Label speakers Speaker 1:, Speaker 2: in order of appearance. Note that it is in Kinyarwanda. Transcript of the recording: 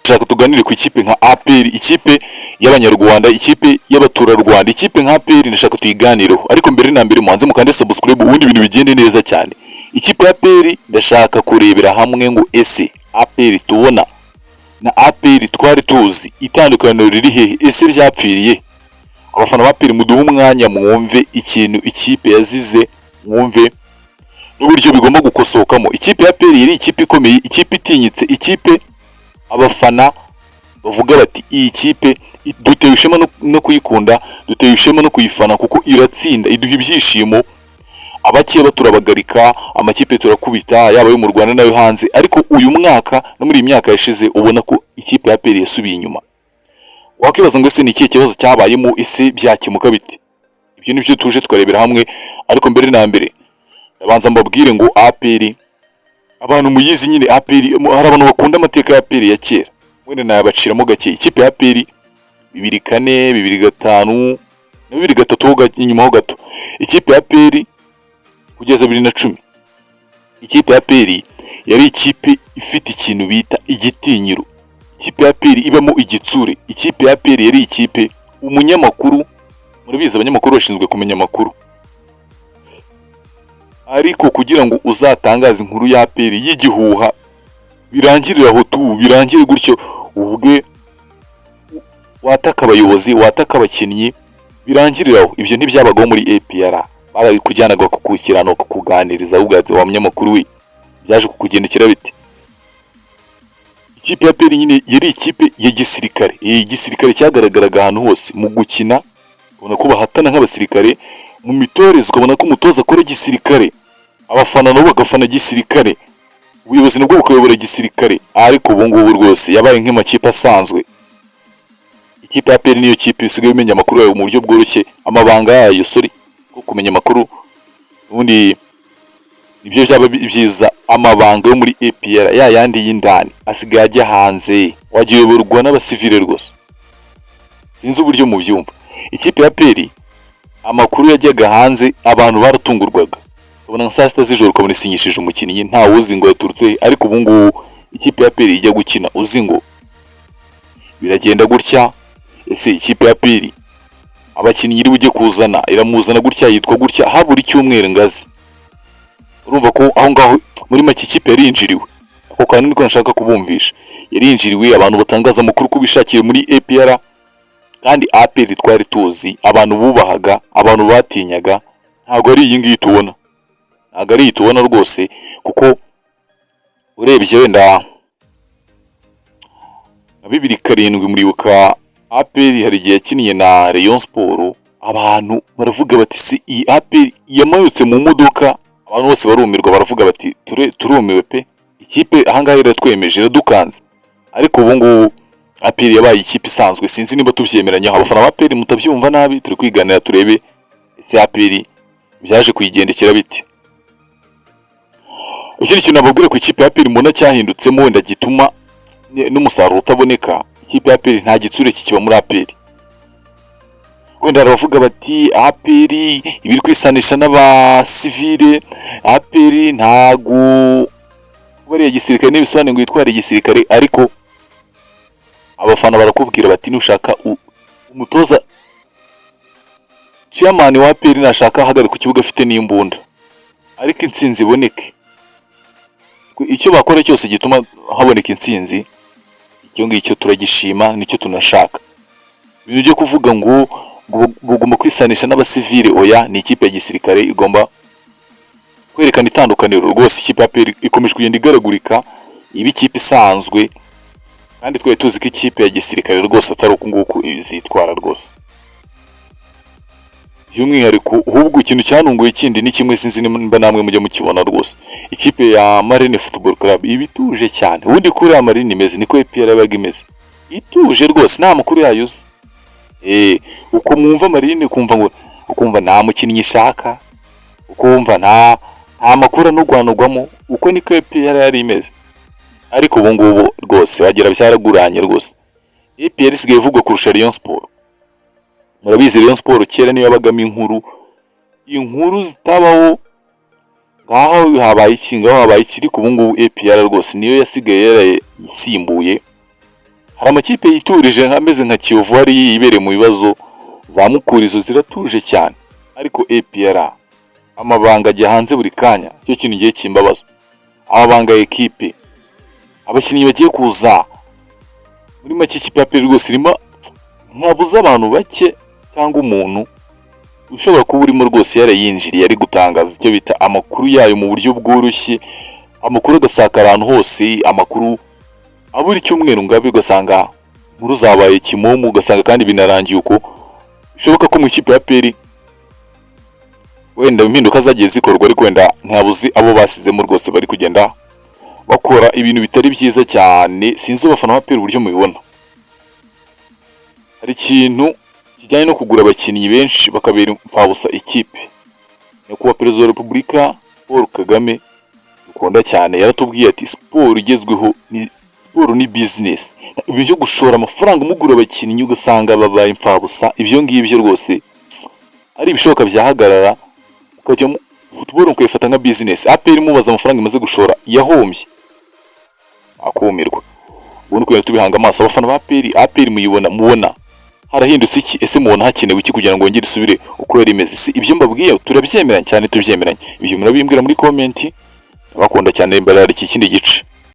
Speaker 1: Shaka tuganire ku ikipe nka APR, ikipe y'abanyarwanda, ikipe y'abaturarwanda, ikipe nka APR ndashaka tuyiganireho. Ariko mbere na mbere muhanze mukande subscribe ubundi ibintu bigende neza cyane. Ikipe ya APR ndashaka kurebera hamwe ngo ese APR tubona na APR twari tuzi itandukaniro riri hehe, ese byapfiriye. Abafana ba APR muduhe umwanya mwumve ikintu ikipe yazize, mwumve n'uburyo bigomba gukosokamo. Ikipe ya APR yari ikipe ikomeye, ikipe itinyitse, ikipe abafana bavuga bati iyi kipe duteye ishema no kuyikunda, duteye ishema no kuyifana kuko iratsinda, iduha ibyishimo. Abakiye baturabagarika, amakipe turakubita, yaba yo mu Rwanda nayo hanze. Ariko uyu mwaka no muri iyi myaka yashize ubona ko ikipe ya APR yasubiye inyuma. Wakibaza ngo ese ni ikihe kibazo cyabayemo, ese byakemuka bite? Ibyo nibyo tuje twarebera hamwe. Ariko mbere na mbere ndabanza mbabwire ngo APR abantu muyizi nyine, APR hari abantu bakunda amateka ya APR ya kera, wenda nayabaciramo gake. Ikipe ya APR 2004 2005 na 2003 inyuma ho gato. Ikipe ya APR kugeza 2010, ikipe ya APR yari ikipe ifite ikintu bita igitinyiro. Ikipe ya APR ibamo igitsure. Ikipe ya APR yari ikipe umunyamakuru, murabizi abanyamakuru bashinzwe kumenya amakuru, ariko kugira ngo uzatangaze inkuru ya APR y'igihuha birangirira aho tu, birangire gutyo uvuge wataka abayobozi, wataka abakinnyi, birangiriraho. Ibyo ntibyabagaho muri APR. Barakujyanaga kukukirano kukuganiriza ubwo wa munyamakuru we, byaje kukugendekera bite? Ikipe ya APR nyine yari ikipe ya gisirikare. Igisirikare cyagaragaraga ahantu hose mu gukina, ubona ko bahatana nk'abasirikare, mu mitoreze ukabona ko umutoza akora gisirikare, abafana nabo bagafana gisirikare, ubuyobozi nabwo bukayobora gisirikare. Ariko ubu ngubu rwose yabaye nk'amakipe asanzwe. Ikipe ya APR niyo kipe isigaye imenya amakuru yayo mu buryo bworoshye, amabanga yayo ko kumenya amakuru ubundi nibyo byaba byiza. Amabanga yo muri APR ya yandi y'indani asigaye ajya hanze, wagiyoborwa n'abasivile rwose, sinzi uburyo mu byumva. Ikipe ya APR amakuru yajyaga hanze, abantu baratungurwaga, ubona nka saa sita z'ijoro ukabona isinyishije umukinnyi, nta uzi ngo yaturutse. Ariko ubu ngubu ikipe ya APR ijya gukina uzi ngo biragenda gutya. Ese ikipe ya APR abakinnyi iri bujye kuzana iramuzana gutya, yitwa gutya, habura icyumweru ngazi. Urumva ko aho ngaho muri make ikipe yari injiriwe. Ako kantu niko nashaka kubumvisha, yari injiriwe. Abantu batangaza amakuru kubishakiye muri APR, kandi APR twari tuzi, abantu bubahaga, abantu batinyaga. Ntabwo ari iyi ngiyi tubona, ntabwo ari iyi tubona rwose. Kuko urebye wenda na 2007 muribuka APR hari igihe yakiniye na Rayon Sport, abantu baravuga bati si iyi APR yamanutse mu modoka, abantu bose barumirwa, baravuga bati turumiwe pe, ikipe ahangaha iratwemeje, iradukanze. Ariko ubu ngubu APR yabaye ikipe isanzwe. Sinzi niba tubyemeranya, abafana ba APR mutabyumva nabi, turi kwiganira turebe ese APR byaje kuyigendekera bite. Ikindi kintu nababwira ku ikipe ya APR mbona cyahindutsemo wenda gituma n'umusaruro utaboneka, ikipe ya APR nta gitsure kikiba muri APR. Wenda baravuga bati APR ibiri kwisanisha n'abasivile, APR ntago bari igisirikare n'ibisobanuro ngo yitware igisirikare. Ariko abafana barakubwira bati nushaka umutoza chairman wa APR nashaka hagarika ku kibuga afite n'imbunda, ariko intsinzi iboneke. Icyo bakora cyose gituma haboneka intsinzi, icyo ngicyo turagishima, nicyo tunashaka. Ibintu byo kuvuga ngo bugomba kwisanisha n'abasivile, oya, ni ikipe ya gisirikare igomba kwerekana itandukaniro rwose. Ikipe ya APR ikomeje kugenda igaragurika, ibi ikipe isanzwe, kandi twari tuzi ko ikipe ya gisirikare rwose atari uko nguko izitwara rwose. By'umwihariko ahubwo ikintu cyanunguye kindi ni kimwe, sinzi nimba namwe mujya mukibona rwose. Ikipe ya Marine Football Club ibituje cyane. Ubundi kuri ya Marine imeze niko APR yabaga imeze, ituje rwose, nta makuru yayo uzi. Uko mwumva Marine ukumva nta mukinnyi ishaka, ukumva nta makuru anugwanugwamo, uko niko APR yari imeze. Ariko ubu ngubu rwose wagira byaraguranye rwose. APR isigaye ivugwa kurusha Rayon Sport. Murabizi Rayon Sport kera niyo yabagamo inkuru zitabaho, ngaho habaye ikinga, habaye ikiri. Ku ubu ngubu APR rwose niyo yasigaye yarayisimbuye, hari amakipe yiturije ameze nka Kiyovu ari yibereye mu bibazo, za Mukurizo ziratuje cyane, ariko APR amabanga ajya hanze buri kanya, cyo kintu giye kimbabaza. Amabanga ya ekipe, abakinnyi bagiye kuza muri make ikipe ya APR rwose irimo ntabuze abantu bake cyangwa umuntu ushobora kuba urimo rwose yarayinjiriye ari gutangaza icyo bita amakuru yayo mu buryo bworoshye, amakuru agasakara ahantu hose, amakuru abura icyumweru ngabe ugasanga nkuru zabaye kimomo, ugasanga kandi binarangiye uko. Bishoboka ko mu ikipe ya APR wenda impinduka zagiye zikorwa, ariko wenda ntabuzi abo basizemo rwose bari kugenda bakora ibintu bitari byiza cyane. Sinzi abafana ba APR uburyo mubibona. Hari ikintu kijyanye no kugura abakinnyi benshi bakabera impfabusa ikipe. Nyakubahwa Perezida wa Repubulika Paul Kagame dukunda cyane yaratubwiye ati siporo igezweho ni siporo ni business. Ibyo byo gushora amafaranga mugura abakinnyi ugasanga babaye impfabusa, ibyo ngibyo rwose ari ibishoboka byahagarara, ukajya mu football ukayifata nka business. APR mubaza amafaranga imaze gushora yahombye akumirwa. Ubundi kugira tubihanga amaso abafana ba APR mubona harahindutse iki? Ese mubona hakenewe iki kugira ngo ngire isubire uko yari imeze? Si ibyo mbabwiye turabyemeranya cyane, tubyemeranye. Ibyo murabimbwira muri comment. Bakunda cyane imbere hari iki kindi gice.